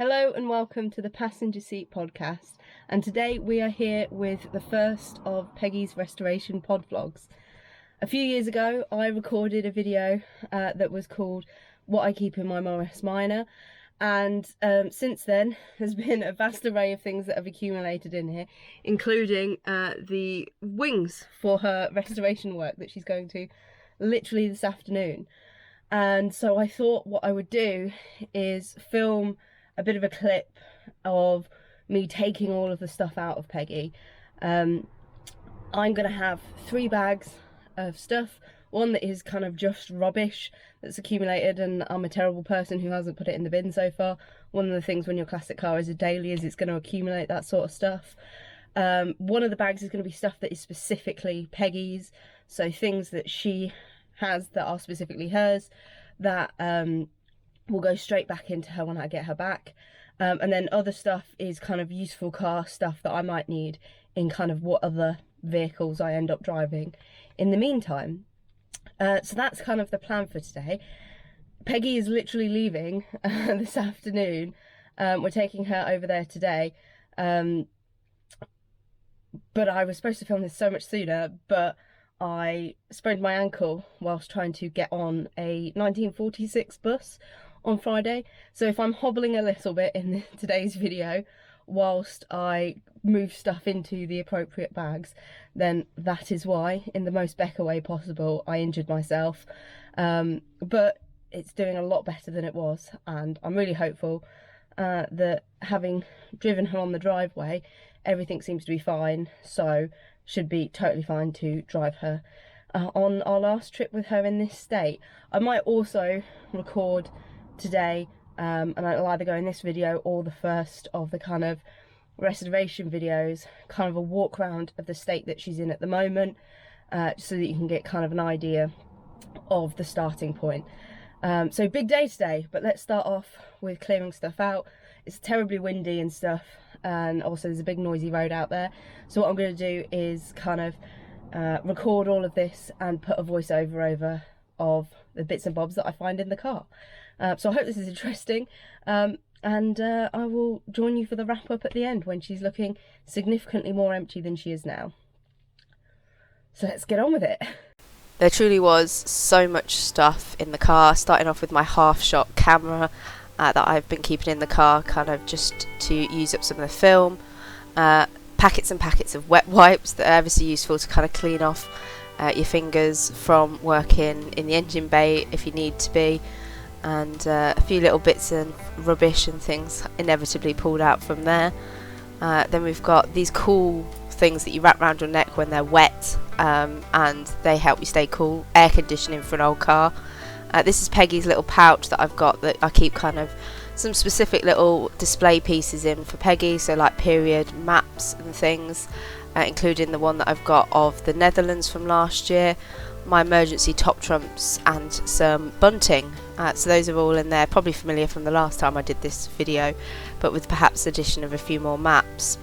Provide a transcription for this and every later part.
Hello and welcome to the Passenger Seat Podcast, and today we are here with the first of Peggy's restoration pod vlogs. A few years ago I recorded a video that was called What I Keep in My Morris Minor, and since then there's been a vast array of things that have accumulated in here, including the wings for her restoration work that she's going to literally this afternoon. And so I thought what I would do is film a bit of a clip of me taking all of the stuff out of Peggy. I'm gonna have 3 bags of stuff. One that is kind of just rubbish that's accumulated and I'm a terrible person who hasn't put it in the bin so far. One of the things when your classic car is a daily is it's going to accumulate that sort of stuff. One of the bags is going to be stuff that is specifically Peggy's, so things that she has that are specifically hers, that will go straight back into her when I get her back. And then other stuff is kind of useful car stuff that I might need in kind of what other vehicles I end up driving in the meantime. So that's kind of the plan for today. Peggy is literally leaving this afternoon. We're taking her over there today. But I was supposed to film this so much sooner, but I sprained my ankle whilst trying to get on a 1946 bus on Friday. So if I'm hobbling a little bit in today's video whilst I move stuff into the appropriate bags, then that is why, in the most Becca way possible, I injured myself. But it's doing a lot better than it was, and I'm really hopeful that having driven her on the driveway, everything seems to be fine, so should be totally fine to drive her on our last trip with her in this state. I might also record today, and I'll either go in this video or the first of the kind of restoration videos, kind of a walk around of the state that she's in at the moment, so that you can get kind of an idea of the starting point. So big day today, but let's start off with clearing stuff out. It's terribly windy and stuff, and also there's a big noisy road out there. So what I'm going to do is kind of record all of this and put a voiceover over of the bits and bobs that I find in the car. So I hope this is interesting, and I will join you for the wrap up at the end when she's looking significantly more empty than she is now. So let's get on with it. There truly was so much stuff in the car, starting off with my half-shot camera that I've been keeping in the car, kind of just to use up some of the film. Packets and packets of wet wipes that are ever so useful to kind of clean off your fingers from working in the engine bay if you need to be. And a few little bits and rubbish and things inevitably pulled out from there. Then we've got these cool things that you wrap around your neck when they're wet, and they help you stay cool. Air conditioning for an old car. This is Peggy's little pouch that I've got that I keep kind of some specific little display pieces in for Peggy, so like period maps and things, including the one that I've got of the Netherlands from last year, my emergency top trumps and some bunting. So those are all in there, probably familiar from the last time I did this video, but with perhaps addition of a few more maps.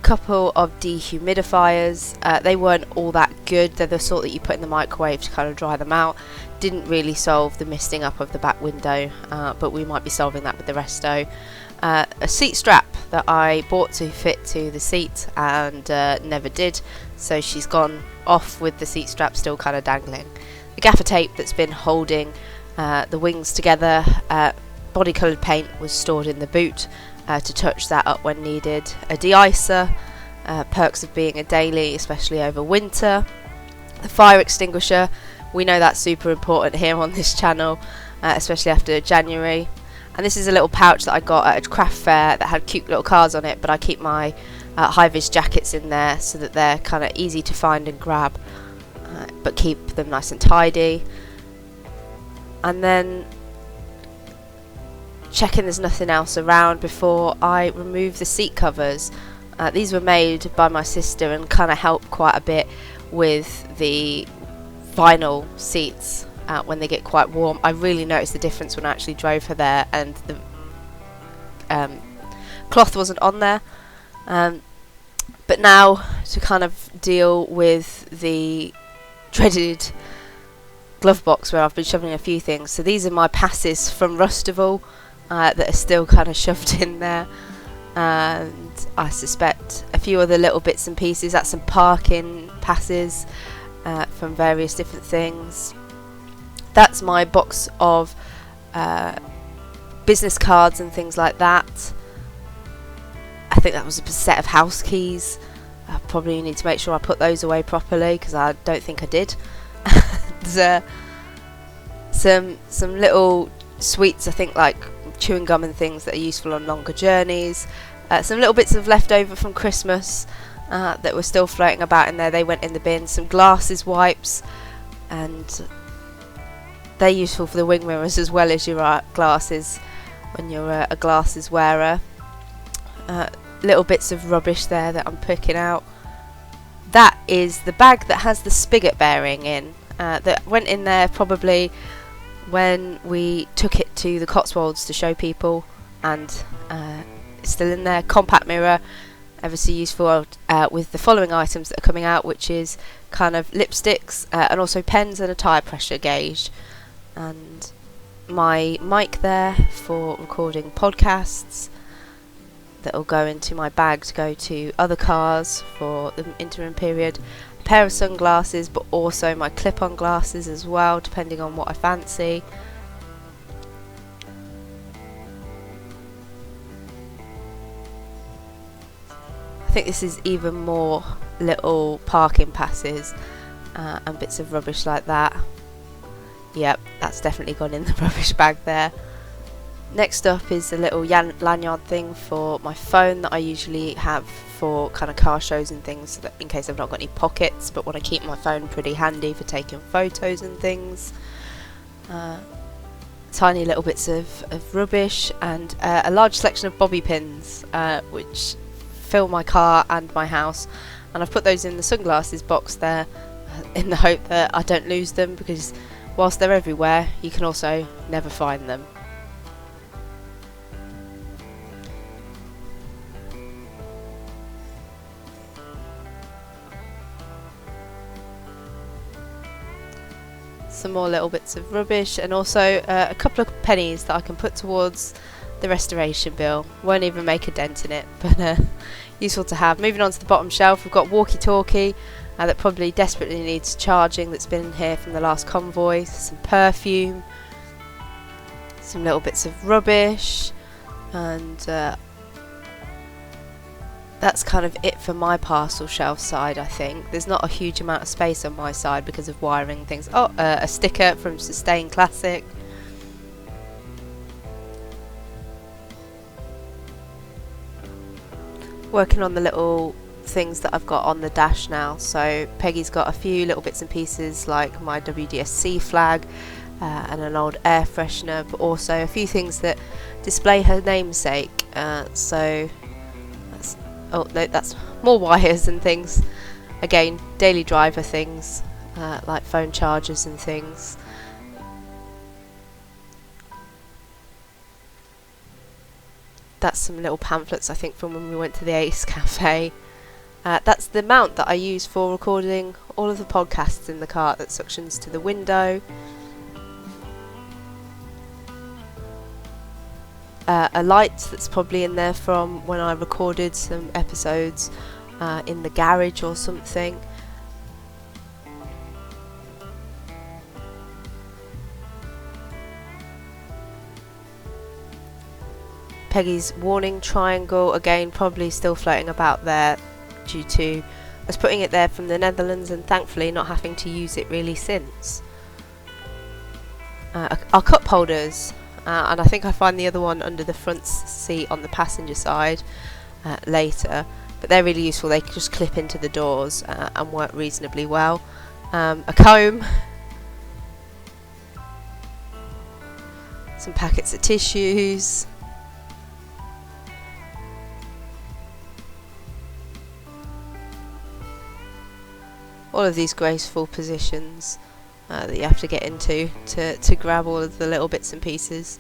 Couple of dehumidifiers. They weren't all that good. They're the sort that you put in the microwave to kind of dry them out. Didn't really solve the misting up of the back window, but we might be solving that with the resto. A seat strap that I bought to fit to the seat and never did, so she's gone off with the seat strap still kind of dangling. The gaffer tape that's been holding the wings together. Body coloured paint was stored in the boot to touch that up when needed. A de-icer, perks of being a daily, especially over winter. The fire extinguisher, we know that's super important here on this channel, especially after January. And this is a little pouch that I got at a craft fair that had cute little cars on it, but I keep my high-vis jackets in there so that they're kind of easy to find and grab, but keep them nice and tidy. And then checking there's nothing else around before I remove the seat covers. These were made by my sister and kind of help quite a bit with the vinyl seats when they get quite warm. I really noticed the difference when I actually drove her there, and the cloth wasn't on there, But now to kind of deal with the dreaded glove box where I've been shoving a few things. So these are my passes from Rustival that are still kind of shoved in there, and I suspect a few other little bits and pieces. That's some parking passes from various different things. That's my box of business cards and things like that. I think that was a set of house keys. I probably need to make sure I put those away properly because I don't think I did. There's some little sweets, I think, like chewing gum and things that are useful on longer journeys. Some little bits of leftover from Christmas that were still floating about in there. They went in the bin. Some glasses wipes, and they're useful for the wing mirrors as well as your glasses when you're a glasses wearer. Little bits of rubbish there that I'm picking out. That is the bag that has the spigot bearing in, that went in there probably when we took it to the Cotswolds to show people, and it's still in there. Compact mirror, ever so useful with the following items that are coming out, which is kind of lipsticks and also pens and a tyre pressure gauge, and my mic there for recording podcasts that will go into my bag to go to other cars for the interim period. A pair of sunglasses, but also my clip-on glasses as well, depending on what I fancy. I think this is even more little parking passes and bits of rubbish like that. Yep, that's definitely gone in the rubbish bag there. Next up is a little lanyard thing for my phone that I usually have for kind of car shows and things, so that in case I've not got any pockets but want to keep my phone pretty handy for taking photos and things. Tiny little bits of rubbish, and a large selection of bobby pins which fill my car and my house, and I've put those in the sunglasses box there in the hope that I don't lose them, because whilst they're everywhere you can also never find them. Some more little bits of rubbish, and also a couple of pennies that I can put towards the restoration bill. Won't even make a dent in it, but useful to have. Moving on to the bottom shelf, we've got walkie-talkie that probably desperately needs charging, that's been here from the last convoy. Some perfume, some little bits of rubbish, and that's kind of it for my parcel shelf side. I think there's not a huge amount of space on my side because of wiring things. Oh, a sticker from Sustain Classic. Working on the little things that I've got on the dash now. So Peggy's got a few little bits and pieces like my WDSC flag and an old air freshener, but also a few things that display her namesake. So oh no, that's more wires and things. Again, daily driver things like phone chargers and things. That's some little pamphlets, I think, from when we went to the Ace Cafe. That's the mount that I use for recording all of the podcasts in the car that suctions to the window. A light that's probably in there from when I recorded some episodes in the garage or something. Peggy's warning triangle, again probably still floating about there due to us putting it there from the Netherlands and thankfully not having to use it really since. Our cup holders, and I think I find the other one under the front seat on the passenger side later, but they're really useful. They just clip into the doors and work reasonably well. A comb, some packets of tissues, all of these graceful positions that you have to get into to grab all of the little bits and pieces.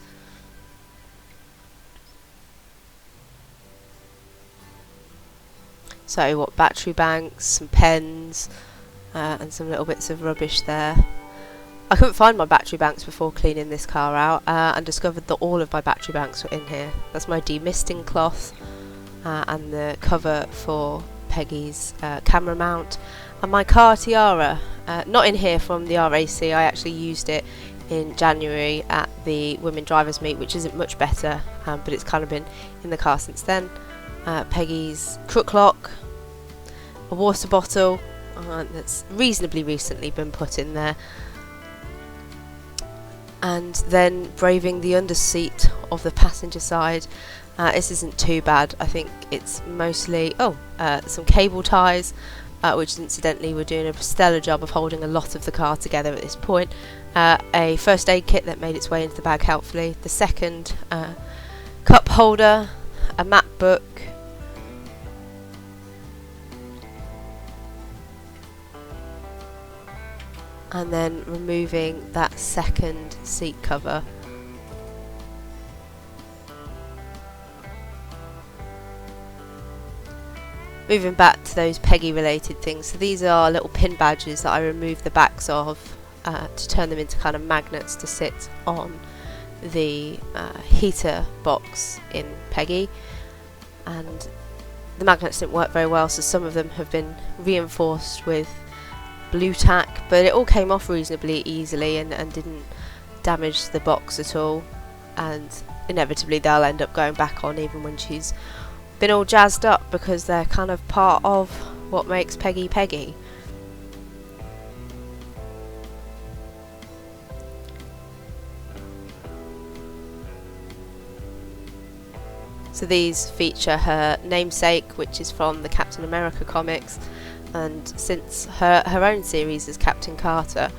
So what, battery banks, some pens, and some little bits of rubbish there. I couldn't find my battery banks before cleaning this car out, and discovered that all of my battery banks were in here. That's my demisting cloth, and the cover for Peggy's camera mount, and my car tiara. Not in here from the RAC, I actually used it in January at the Women Drivers Meet, which isn't much better, but it's kind of been in the car since then. Peggy's crook lock, a water bottle that's reasonably recently been put in there, and then braving the underseat of the passenger side. This isn't too bad. I think it's mostly some cable ties, which incidentally we're doing a stellar job of holding a lot of the car together at this point. A first aid kit that made its way into the bag helpfully, the second cup holder, a map book, and then removing that second seat cover. Moving back to those Peggy related things, so these are little pin badges that I removed the backs of to turn them into kind of magnets to sit on the heater box in Peggy, and the magnets didn't work very well, so some of them have been reinforced with blue tack, but it all came off reasonably easily and didn't damage the box at all, and inevitably they'll end up going back on even when she's been all jazzed up, because they're kind of part of what makes Peggy Peggy. So these feature her namesake, which is from the Captain America comics, and since her own series is Captain Carter,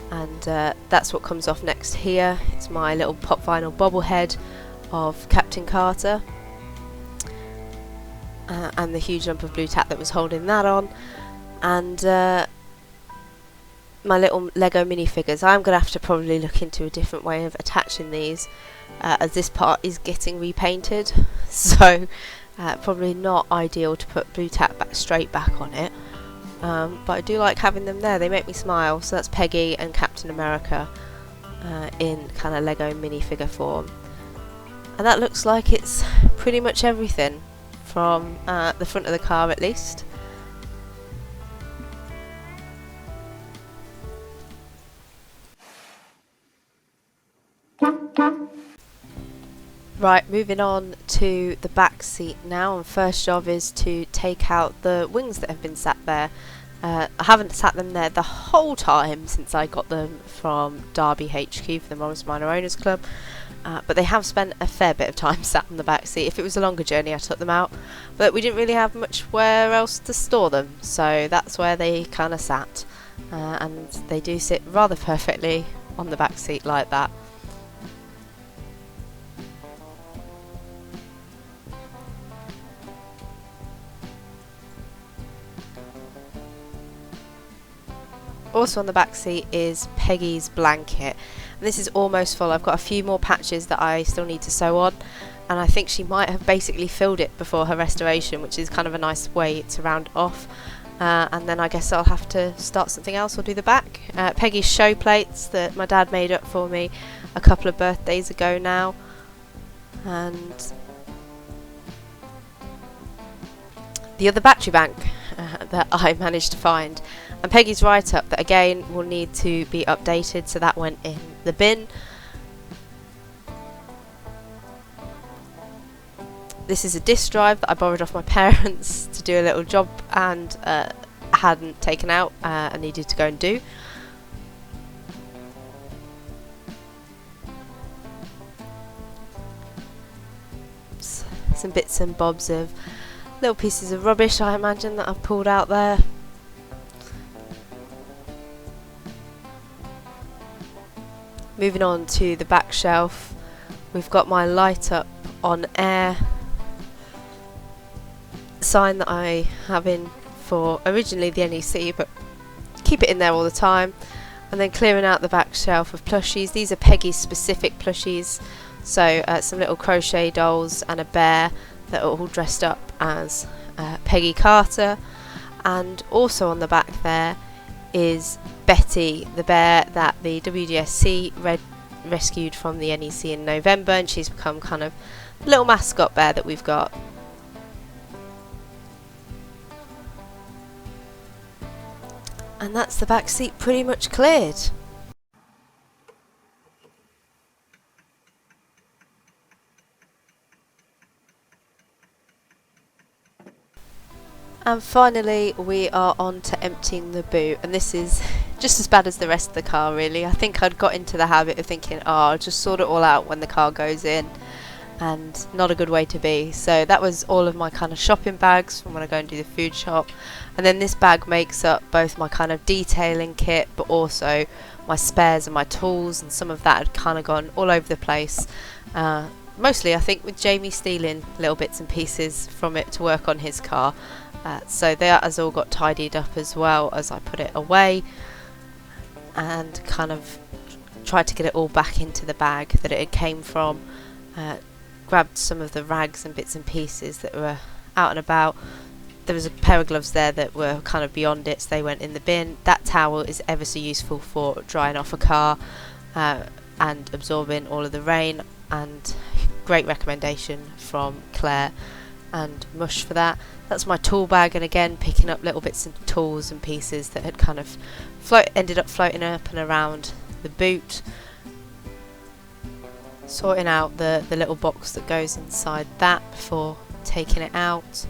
and that's what comes off next here. It's my little pop vinyl bobblehead of Captain Carter, and the huge lump of blue tack that was holding that on, and my little Lego minifigures. I'm going to have to probably look into a different way of attaching these, as this part is getting repainted, so probably not ideal to put blue tack straight back on it, but I do like having them there. They make me smile. So that's Peggy and Captain America in kind of Lego minifigure form, and that looks like it's pretty much everything from the front of the car at least. Right, moving on to the back seat now, and first job is to take out the wings that have been sat there. I haven't sat them there the whole time since I got them from Derby HQ for the Morris Minor Owners Club, but they have spent a fair bit of time sat in the back seat. If it was a longer journey I took them out, but we didn't really have much where else to store them, so that's where they kind of sat, and they do sit rather perfectly on the back seat like that. Also on the back seat is Peggy's blanket, and this is almost full. I've got a few more patches that I still need to sew on, and I think she might have basically filled it before her restoration, which is kind of a nice way to round off, and then I guess I'll have to start something else or do the back. Peggy's show plates that my dad made up for me a couple of birthdays ago now, and the other battery bank that I managed to find, and Peggy's write-up that again will need to be updated, so that went in the bin. This is a disk drive that I borrowed off my parents to do a little job and hadn't taken out and needed to go and do. Some bits and bobs of little pieces of rubbish, I imagine, that I've pulled out there. Moving on to the back shelf, we've got my light up on air sign that I have in for originally the NEC, but keep it in there all the time. And then clearing out the back shelf of plushies. These are Peggy's specific plushies, so some little crochet dolls and a bear that are all dressed up as Peggy Carter, and also on the back there is Betty, the bear that the WDSC rescued from the NEC in November, and she's become kind of a little mascot bear that we've got. And that's the back seat pretty much cleared. And finally we are on to emptying the boot, and this is just as bad as the rest of the car really. I think I'd got into the habit of thinking, oh, I'll just sort it all out when the car goes in, and not a good way to be. So that was all of my kind of shopping bags from when I go and do the food shop, and then this bag makes up both my kind of detailing kit but also my spares and my tools, and some of that had kind of gone all over the place. Mostly I think with Jamie stealing little bits and pieces from it to work on his car. So that has all got tidied up as well as I put it away, and kind of tried to get it all back into the bag that it came from. Grabbed some of the rags and bits and pieces that were out and about. There was a pair of gloves there that were kind of beyond it, so they went in the bin. That towel is ever so useful for drying off a car and absorbing all of the rain, and great recommendation from Claire and Mush for that. That's my tool bag, and again picking up little bits of tools and pieces that had kind of ended up floating up and around the boot. Sorting out the little box that goes inside that before taking it out.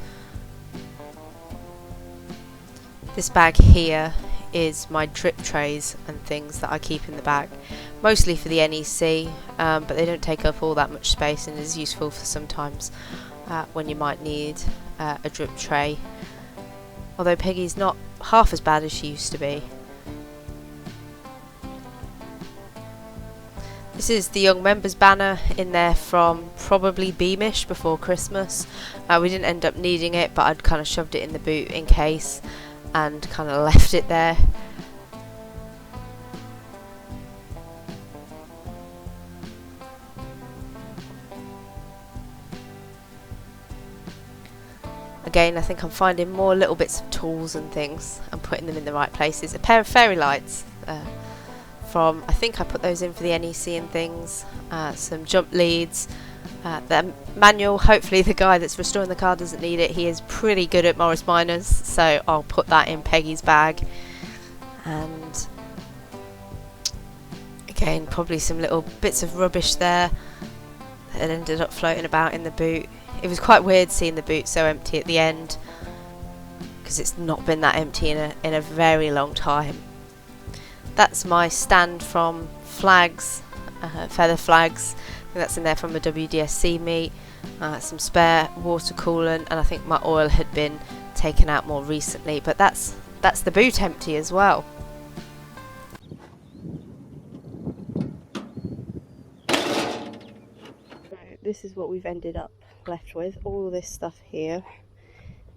This bag here is my drip trays and things that I keep in the bag, mostly for the NEC, but they don't take up all that much space and is useful for sometimes when you might need a drip tray. Although Peggy's not half as bad as she used to be. This is the young members banner in there from probably Beamish before Christmas. We didn't end up needing it, but I'd kind of shoved it in the boot in case and kind of left it there. Again, I think I'm finding more little bits of tools and things and putting them in the right places. A pair of fairy lights from, I think I put those in for the NEC and things. Some jump leads. The manual, hopefully the guy that's restoring the car doesn't need it. He is pretty good at Morris Minors, so I'll put that in Peggy's bag. And again, probably some little bits of rubbish there that ended up floating about in the boot. It was quite weird seeing the boot so empty at the end, because it's not been that empty in a very long time. That's my stand from flags, feather flags. I think that's in there from the WDSC meet. Some spare water coolant, and I think my oil had been taken out more recently, but that's the boot empty as well. This is what we've ended up left with. All this stuff here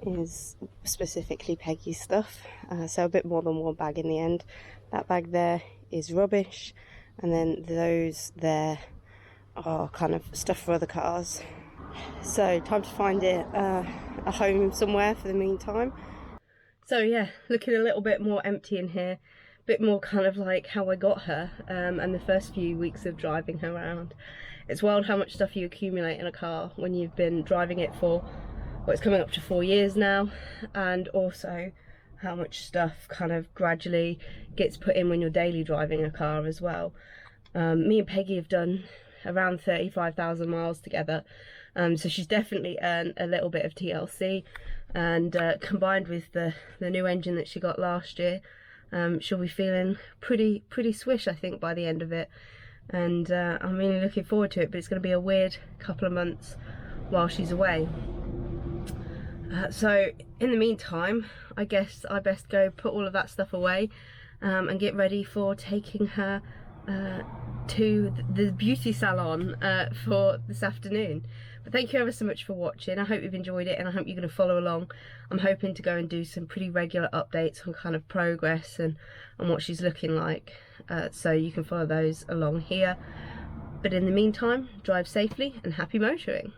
is specifically Peggy's stuff, so a bit more than one bag in the end. That bag there is rubbish, and then those there are kind of stuff for other cars. So time to find it a home somewhere for the meantime. So yeah, looking a little bit more empty in here, a bit more kind of like how I got her, and the first few weeks of driving her around. It's wild how much stuff you accumulate in a car when you've been driving it for, well, it's coming up to 4 years now, and also how much stuff kind of gradually gets put in when you're daily driving a car as well. Me and Peggy have done around 35,000 miles together, so she's definitely earned a little bit of TLC, and combined with the new engine that she got last year, she'll be feeling pretty swish, I think, by the end of it. And I'm really looking forward to it, but it's going to be a weird couple of months while she's away. So in the meantime, I guess I best go put all of that stuff away and get ready for taking her to the beauty salon for this afternoon. But thank you ever so much for watching. I hope you've enjoyed it, and I hope you're going to follow along. I'm hoping to go and do some pretty regular updates on kind of progress and what she's looking like, so you can follow those along here. But in the meantime, drive safely and happy motoring.